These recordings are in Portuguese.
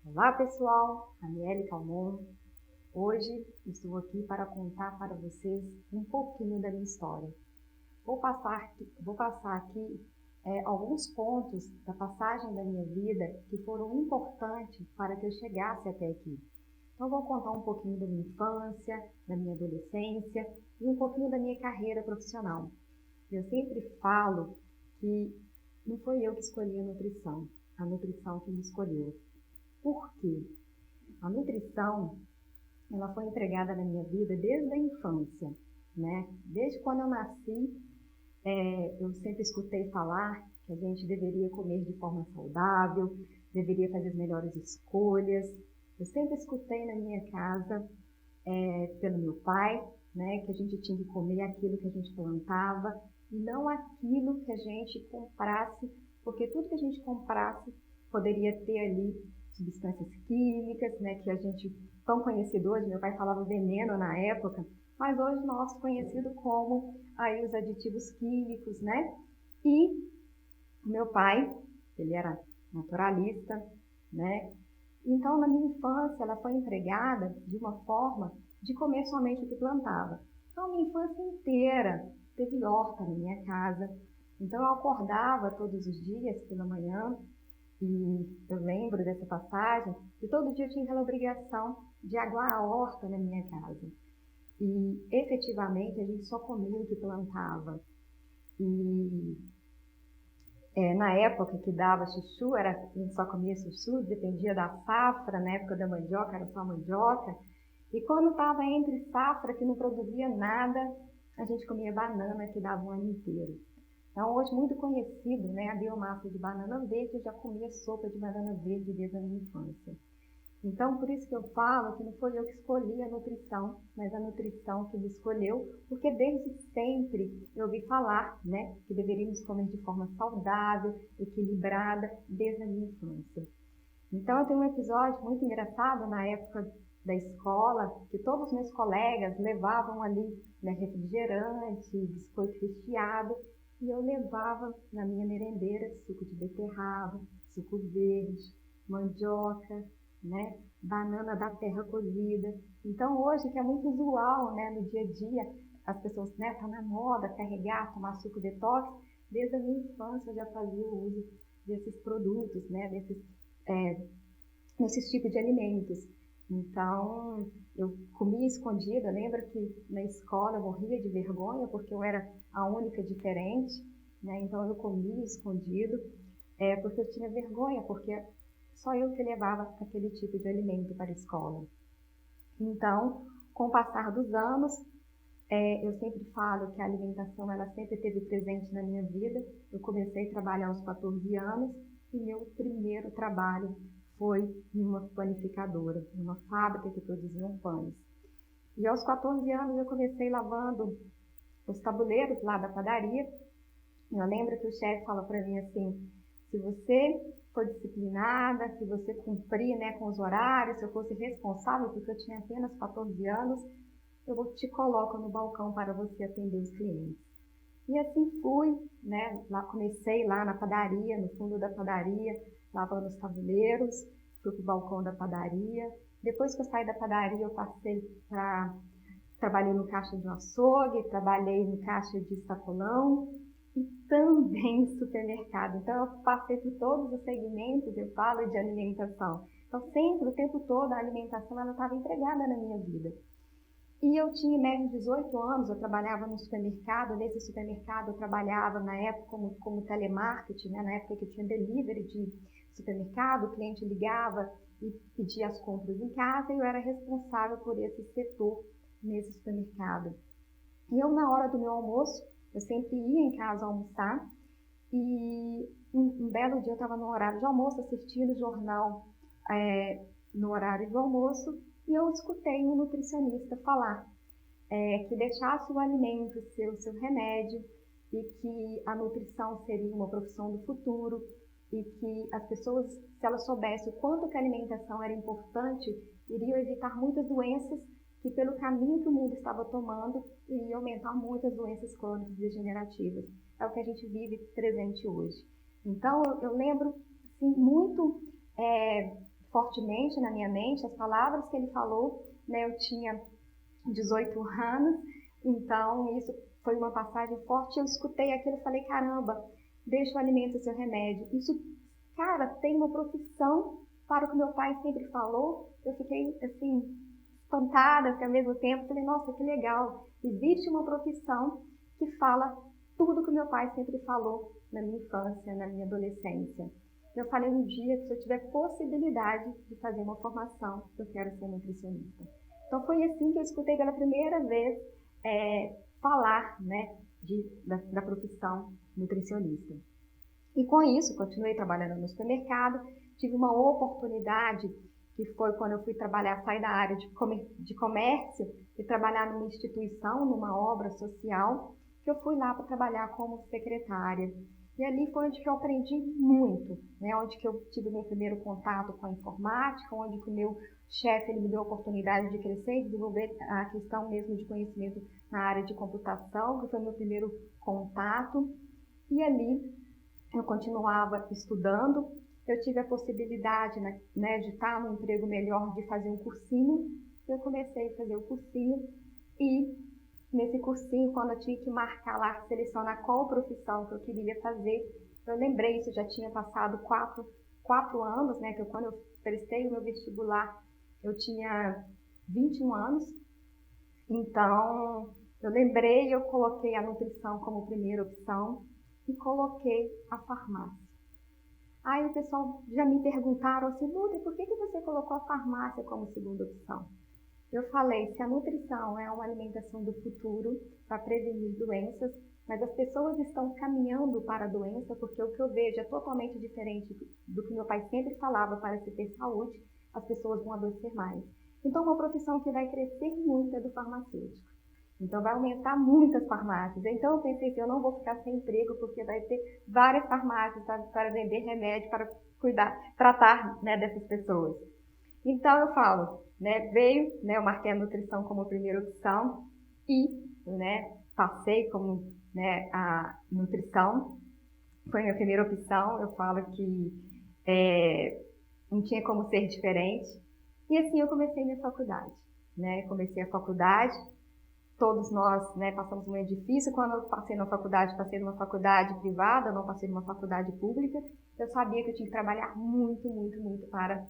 Olá pessoal, Aniele Calmon. Hoje estou aqui para contar para vocês um pouquinho da minha história. Vou passar aqui alguns pontos da passagem da minha vida que foram importantes para que eu chegasse até aqui. Então vou contar um pouquinho da minha infância, da minha adolescência e um pouquinho da minha carreira profissional. Eu sempre falo que não foi eu que escolhi a nutrição que me escolheu. Por quê? A nutrição, ela foi empregada na minha vida desde a infância, né? Desde quando eu nasci, eu sempre escutei falar que a gente deveria comer de forma saudável, deveria fazer as melhores escolhas. Eu sempre escutei na minha casa, pelo meu pai, né, que a gente tinha que comer aquilo que a gente plantava e não aquilo que a gente comprasse, porque tudo que a gente comprasse poderia ter ali substâncias químicas, né, que a gente tão conhecido hoje, meu pai falava veneno na época, mas hoje nós conhecido como aí os aditivos químicos, né? E meu pai, ele era naturalista, né? Então, na minha infância, ela foi empregada de uma forma de comer somente o que plantava. Então, minha infância inteira teve horta na minha casa. Então, eu acordava todos os dias pela manhã e eu lembro dessa passagem que todo dia eu tinha aquela obrigação de aguar a horta na minha casa. E, efetivamente, a gente só comia o que plantava. E na época que dava chuchu, a gente só comia chuchu, dependia da safra, na época da mandioca era só mandioca. E quando estava entre safra, que não produzia nada, a gente comia banana, que dava um ano inteiro. Então, hoje muito conhecido, né, a biomassa de banana verde, eu já comia sopa de banana verde desde a minha infância. Então, por isso que eu falo que não foi eu que escolhi a nutrição, mas a nutrição que me escolheu, porque desde sempre eu ouvi falar, né, que deveríamos comer de forma saudável, equilibrada, desde a minha infância. Então, eu tenho um episódio muito engraçado na época da escola, que todos os meus colegas levavam ali, né, refrigerante, biscoito recheado, e eu levava na minha merendeira suco de beterraba, suco verde, mandioca, né, banana da terra cozida. Então, hoje, que é muito usual, né, no dia a dia, as pessoas, né, tá na moda carregar, tomar suco detox, desde a minha infância eu já fazia o uso desses produtos, né, nesses tipos de alimentos. Então, eu comia escondida. Lembro que na escola eu morria de vergonha porque eu era a única diferente, né? Então eu comia escondido, porque eu tinha vergonha, porque só eu que levava aquele tipo de alimento para a escola. Então, com o passar dos anos, eu sempre falo que a alimentação ela sempre esteve presente na minha vida. Eu comecei a trabalhar aos 14 anos e meu primeiro trabalho foi em uma panificadora, numa fábrica que produzia pães. E aos 14 anos eu comecei lavando os tabuleiros lá da padaria. Eu lembro que o chefe falou para mim assim: se você for disciplinada, se você cumprir, né, com os horários, se eu fosse responsável, porque eu tinha apenas 14 anos, eu te coloco no balcão para você atender os clientes. E assim fui, né? Lá comecei lá na padaria, no fundo da padaria, lavando os tabuleiros, fui para o balcão da padaria. Depois que eu saí da padaria, eu passei para... Trabalhei no caixa de um açougue, trabalhei no caixa de sacolão e também em supermercado. Então, eu passei por todos os segmentos, eu falo de alimentação. Então, sempre, o tempo todo, a alimentação ela estava empregada na minha vida. E eu tinha em média 18 anos, eu trabalhava no supermercado. Nesse supermercado eu trabalhava na época como telemarketing, né? Na época que tinha delivery de supermercado, o cliente ligava e pedia as compras em casa e eu era responsável por esse setor nesse supermercado. E eu, na hora do meu almoço, eu sempre ia em casa almoçar e um belo dia eu estava no horário de almoço assistindo o jornal no horário do almoço e eu escutei um nutricionista falar que deixasse o alimento ser o seu remédio e que a nutrição seria uma profissão do futuro e que as pessoas, se elas soubessem o quanto que a alimentação era importante, iriam evitar muitas doenças que pelo caminho que o mundo estava tomando, iria aumentar muitas doenças crônicas degenerativas. É o que a gente vive presente hoje. Então, eu lembro assim, muito fortemente na minha mente as palavras que ele falou, né? Eu tinha 18 anos, então isso foi uma passagem forte. Eu escutei aquilo e falei, caramba, deixa o alimento ser remédio. Isso, cara, tem uma profissão para o que meu pai sempre falou. Eu fiquei, assim, espantada, porque ao mesmo tempo falei, nossa, que legal. Existe uma profissão que fala tudo que meu pai sempre falou na minha infância, na minha adolescência. Eu falei um dia que se eu tiver possibilidade de fazer uma formação, eu quero ser nutricionista. Então foi assim que eu escutei pela primeira vez falar, né, da profissão nutricionista. E com isso, continuei trabalhando no supermercado, tive uma oportunidade que foi quando eu fui trabalhar, sair da área de comércio e trabalhar numa instituição, numa obra social, que eu fui lá para trabalhar como secretária. E ali foi onde que eu aprendi muito, né? Onde que eu tive meu primeiro contato com a informática, onde que o meu chefe ele me deu a oportunidade de crescer e desenvolver a questão mesmo de conhecimento na área de computação, que foi meu primeiro contato. E ali eu continuava estudando, eu tive a possibilidade, né, de estar num emprego melhor, de fazer um cursinho. Eu comecei a fazer o cursinho e nesse cursinho, quando eu tinha que marcar lá, selecionar qual profissão que eu queria fazer, eu lembrei, isso já tinha passado quatro anos, né, que quando eu prestei o meu vestibular, eu tinha 21 anos, então eu lembrei, eu coloquei a nutrição como primeira opção e coloquei a farmácia. Aí o pessoal já me perguntaram assim, Lúcia, por que você colocou a farmácia como segunda opção? Eu falei, se a nutrição é uma alimentação do futuro para prevenir doenças, mas as pessoas estão caminhando para a doença, porque o que eu vejo é totalmente diferente do que meu pai sempre falava para se ter saúde, as pessoas vão adoecer mais. Então, uma profissão que vai crescer muito é do farmacêutico. Então, vai aumentar muitas farmácias. Então, eu pensei que eu não vou ficar sem emprego, porque vai ter várias farmácias para vender remédio, para cuidar, tratar, né, dessas pessoas. Então, eu falo, né, eu marquei a nutrição como primeira opção e, né, passei como, né, a nutrição. Foi minha primeira opção. Eu falo que não tinha como ser diferente. E assim eu comecei minha faculdade, né? Comecei a faculdade. Todos nós, né, passamos um momento difícil. Quando eu passei numa faculdade privada, não passei numa faculdade pública. Eu sabia que eu tinha que trabalhar muito, muito, muito para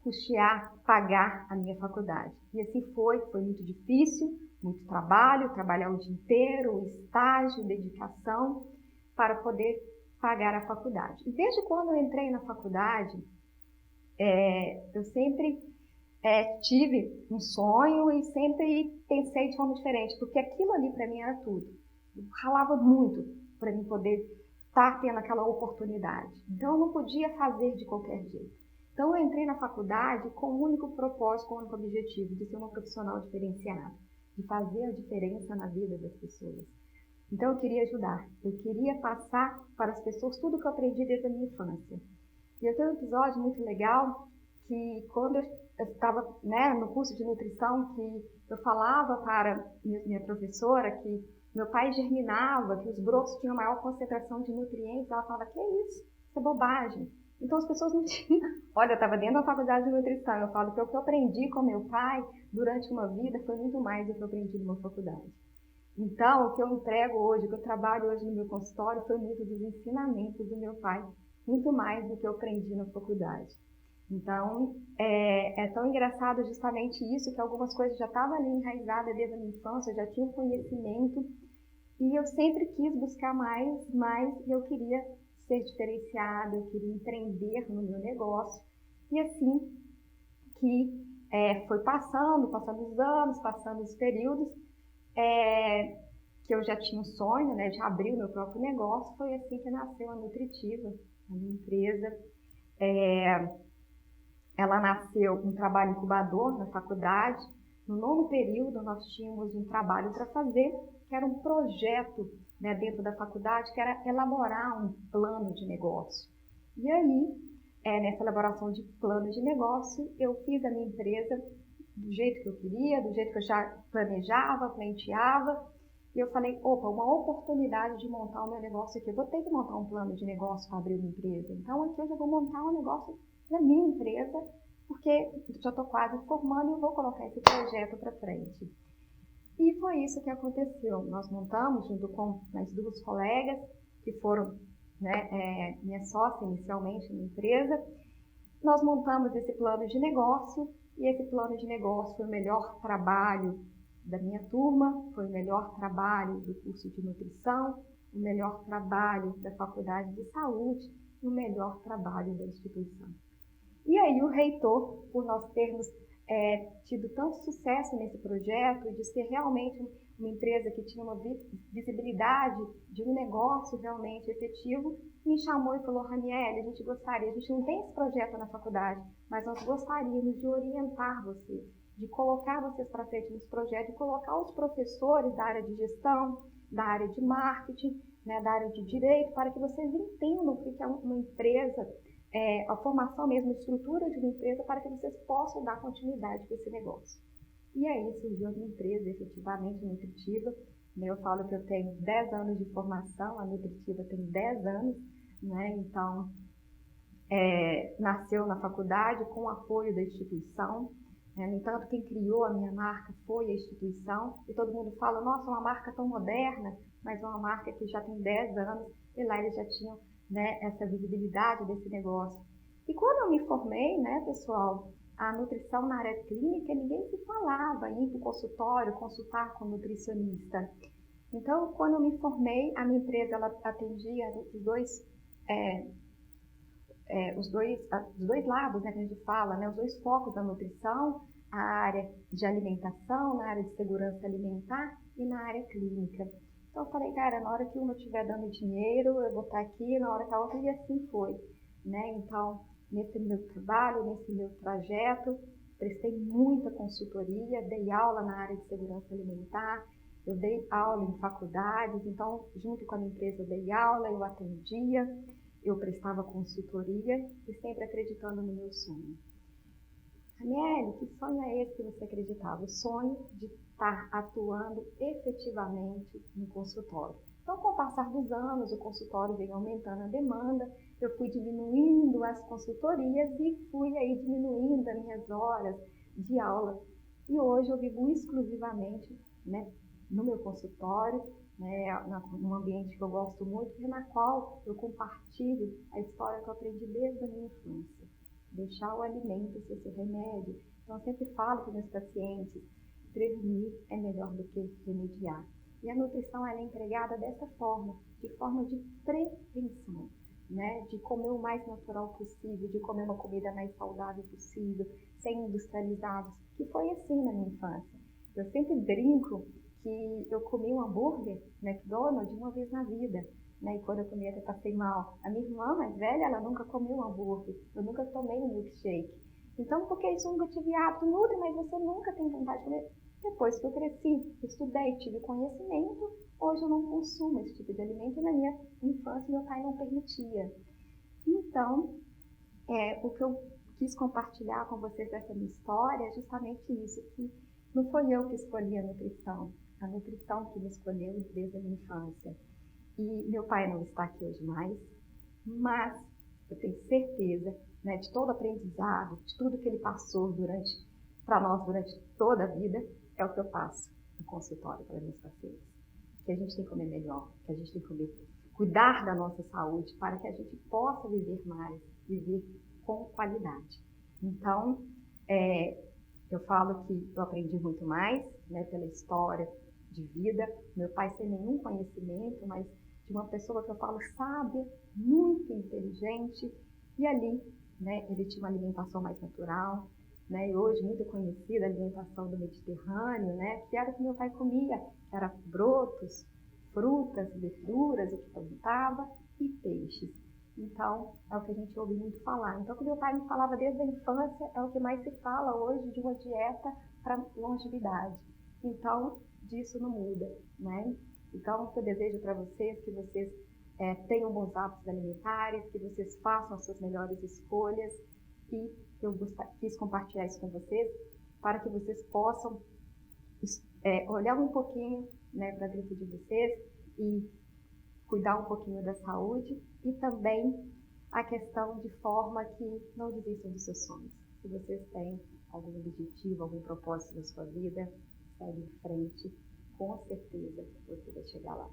custear, pagar a minha faculdade. E assim foi muito difícil, muito trabalho, trabalhar o dia inteiro, estágio, dedicação, para poder pagar a faculdade. E desde quando eu entrei na faculdade, eu sempre tive um sonho e sempre pensei de forma diferente, porque aquilo ali para mim era tudo. Eu ralava muito para mim poder estar tendo aquela oportunidade. Então eu não podia fazer de qualquer jeito. Então eu entrei na faculdade com o único propósito, com o único objetivo de ser uma profissional diferenciada, de fazer a diferença na vida das pessoas. Então eu queria ajudar, eu queria passar para as pessoas tudo que eu aprendi desde a minha infância. E eu tenho um episódio muito legal que quando eu estava, né, no curso de nutrição, que eu falava para minha professora que meu pai germinava, que os brotos tinham maior concentração de nutrientes, ela falava, que é isso? Isso é bobagem. Então as pessoas não tinham... Olha, eu estava dentro da faculdade de nutrição, eu falo que o que eu aprendi com meu pai durante uma vida foi muito mais do que eu aprendi numa faculdade. Então, o que eu entrego hoje, o que eu trabalho hoje no meu consultório foi muito dos ensinamentos do meu pai, muito mais do que eu aprendi na faculdade. Então, é tão engraçado justamente isso, que algumas coisas já estavam ali enraizadas desde a minha infância, eu já tinha um conhecimento, e eu sempre quis buscar mais, e eu queria ser diferenciada, eu queria empreender no meu negócio, e assim que foi passando os anos, passando os períodos, que eu já tinha um sonho, né, de abrir o meu próprio negócio, foi assim que nasceu a Nutritiva, a minha empresa. Ela nasceu um trabalho incubador na faculdade. No nono período, nós tínhamos um trabalho para fazer, que era um projeto, né, dentro da faculdade, que era elaborar um plano de negócio. E aí, nessa elaboração de plano de negócio, eu fiz a minha empresa do jeito que eu queria, do jeito que eu já planejava, planteava. E eu falei, opa, uma oportunidade de montar o meu negócio aqui. Eu vou ter que montar um plano de negócio para abrir uma empresa. Então, aqui eu já vou montar um negócio na minha empresa, porque já estou quase formando e vou colocar esse projeto para frente. E foi isso que aconteceu. Nós montamos, junto com mais duas colegas, que foram minha sócia inicialmente na empresa, nós montamos esse plano de negócio, e esse plano de negócio foi o melhor trabalho da minha turma, foi o melhor trabalho do curso de nutrição, o melhor trabalho da faculdade de saúde, e o melhor trabalho da instituição. E aí o reitor, por nós termos tido tanto sucesso nesse projeto, de ser realmente uma empresa que tinha uma visibilidade de um negócio realmente efetivo, me chamou e falou: Raniele, a gente não tem esse projeto na faculdade, mas nós gostaríamos de orientar você, de colocar vocês para frente nesse projeto, de colocar os professores da área de gestão, da área de marketing, da área de direito, para que vocês entendam o que é uma empresa, a formação mesmo, a estrutura de uma empresa, para que vocês possam dar continuidade com esse negócio. E aí surgiu a minha empresa, efetivamente, Nutritiva. Eu falo que eu tenho 10 anos de formação, a Nutritiva tem 10 anos, então nasceu na faculdade com o apoio da instituição. No entanto, quem criou a minha marca foi a instituição, e todo mundo fala: nossa, uma marca tão moderna, mas uma marca que já tem 10 anos, e lá eles já tinham essa visibilidade desse negócio. E quando eu me formei, pessoal, a nutrição na área clínica, ninguém se falava em ir para o consultório, consultar com nutricionista. Então, quando eu me formei, a minha empresa ela atendia os dois lados, que a gente fala, os dois focos da nutrição, a área de alimentação, na área de segurança alimentar e na área clínica. Então, eu falei: cara, na hora que uma estiver dando dinheiro, eu vou estar aqui, na hora que a outra, e assim foi. Então, nesse meu trabalho, nesse meu trajeto, prestei muita consultoria, dei aula na área de segurança alimentar, eu dei aula em faculdades, então, junto com a minha empresa, eu dei aula, eu atendia, eu prestava consultoria e sempre acreditando no meu sonho. Raniele, que sonho é esse que você acreditava? O sonho de estar atuando efetivamente no consultório. Então, com o passar dos anos, o consultório veio aumentando a demanda, eu fui diminuindo as consultorias e fui aí diminuindo as minhas horas de aula. E hoje eu vivo exclusivamente no meu consultório, num ambiente que eu gosto muito, e na qual eu compartilho a história que eu aprendi desde a minha infância. Deixar o alimento ser seu remédio. Então, eu sempre falo para meus pacientes: prevenir é melhor do que remediar. E a nutrição ela é empregada dessa forma, de forma de prevenção, de comer o mais natural possível, de comer uma comida mais saudável possível, sem industrializados, que foi assim na minha infância. Eu sempre brinco que eu comi um hambúrguer McDonald's uma vez na vida, e quando eu comi até passei mal. A minha irmã mais velha, ela nunca comeu um hambúrguer, eu nunca tomei um milkshake. Então, porque isso eu nunca tive hábito, Nutri, mas você nunca tem vontade de comer. Depois que eu cresci, estudei, tive conhecimento, hoje eu não consumo esse tipo de alimento, e na minha infância meu pai não permitia. Então, o que eu quis compartilhar com vocês dessa minha história é justamente isso, que não foi eu que escolhi a nutrição que me escolheu desde a minha infância. E meu pai não está aqui hoje mais, mas eu tenho certeza, de todo aprendizado, de tudo que ele passou para nós durante toda a vida, é o que eu passo no consultório para meus pacientes. Que a gente tem que comer melhor, que a gente tem que cuidar da nossa saúde para que a gente possa viver mais, viver com qualidade. Então, eu falo que eu aprendi muito mais, pela história de vida. Meu pai sem nenhum conhecimento, mas de uma pessoa que eu falo sábia, muito inteligente, e ali, ele tinha uma alimentação mais natural, e hoje muito conhecida a alimentação do Mediterrâneo, que era o que meu pai comia, que era brotos, frutas, verduras, o que plantava, e peixes. Então, é o que a gente ouve muito falar. Então, o que meu pai me falava desde a infância é o que mais se fala hoje de uma dieta para longevidade. Então, disso não muda, Então, o que eu desejo para vocês, que vocês tenham bons hábitos alimentares, que vocês façam as suas melhores escolhas, e eu quis compartilhar isso com vocês para que vocês possam olhar um pouquinho para a vida de vocês e cuidar um pouquinho da saúde e também a questão de forma que não desistam dos seus sonhos. Se vocês têm algum objetivo, algum propósito na sua vida, segue em frente, com certeza você vai chegar lá.